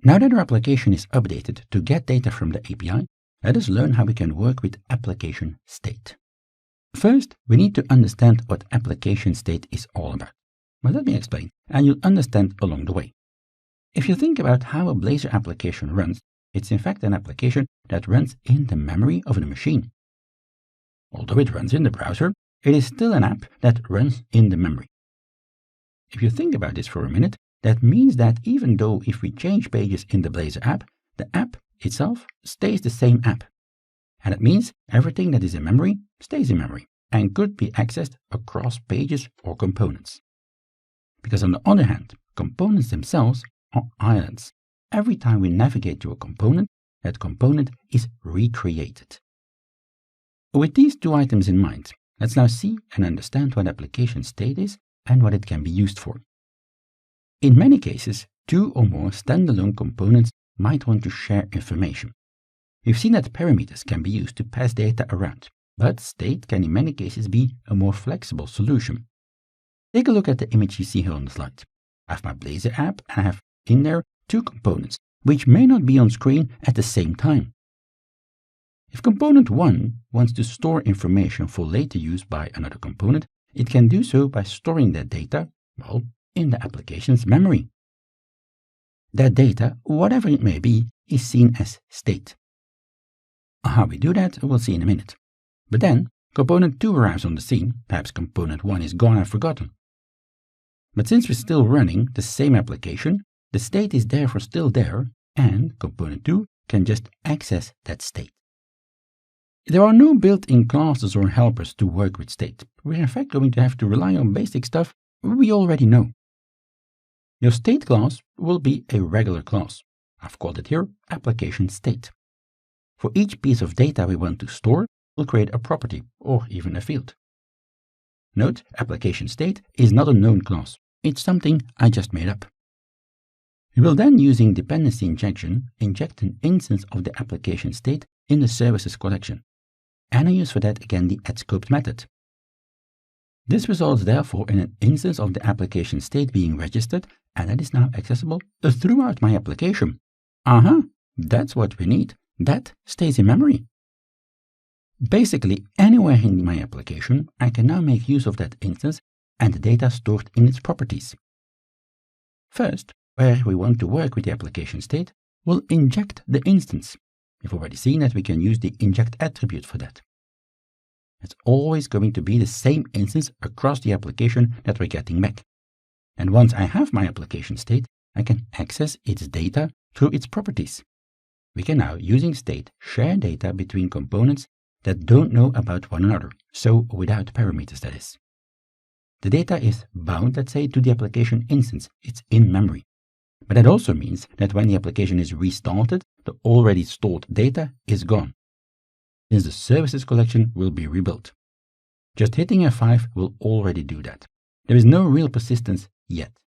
Now that our application is updated to get data from the API, let us learn how we can work with application state. First, we need to understand what application state is all about. Well, let me explain, and you'll understand along the way. If you think about how a Blazor application runs, it's in fact an application that runs in the memory of the machine. Although it runs in the browser, it is still an app that runs in the memory. If you think about this for a minute, that means that even though if we change pages in the Blazor app, the app itself stays the same app. And it means everything that is in memory stays in memory and could be accessed across pages or components. Because on the other hand, components themselves are islands. Every time we navigate to a component, that component is recreated. With these two items in mind, let's now see and understand what application state is and what it can be used for. In many cases, two or more standalone components might want to share information. We've seen that parameters can be used to pass data around, but state can in many cases be a more flexible solution. Take a look at the image you see here on the slide. I have my Blazor app and I have in there two components, which may not be on screen at the same time. If component 1 wants to store information for later use by another component, it can do so by storing that data, well, in the application's memory. That data, whatever it may be, is seen as state. How we do that, we'll see in a minute. But then, component 2 arrives on the scene, perhaps component 1 is gone and forgotten. But since we're still running the same application, the state is therefore still there, and component 2 can just access that state. There are no built-in classes or helpers to work with state. We're in fact going to have to rely on basic stuff we already know. Your state class will be a regular class. I've called it here application state. For each piece of data we want to store, we'll create a property or even a field. Note, application state is not a known class. It's something I just made up. We will then, using dependency injection, inject an instance of the application state in the services collection. And I use for that again the addScoped method. This results therefore in an instance of the application state being registered, and that is now accessible throughout my application. That's what we need. That stays in memory. Basically, anywhere in my application, I can now make use of that instance and the data stored in its properties. First, where we want to work with the application state, we'll inject the instance. You've already seen that we can use the inject attribute for that. It's always going to be the same instance across the application that we're getting back. And once I have my application state, I can access its data through its properties. We can now, using state, share data between components that don't know about one another, so without parameters, that is. The data is bound, let's say, to the application instance. It's in memory. But that also means that when the application is restarted, the already stored data is gone, since the services collection will be rebuilt. Just hitting F5 will already do that. There is no real persistence yet.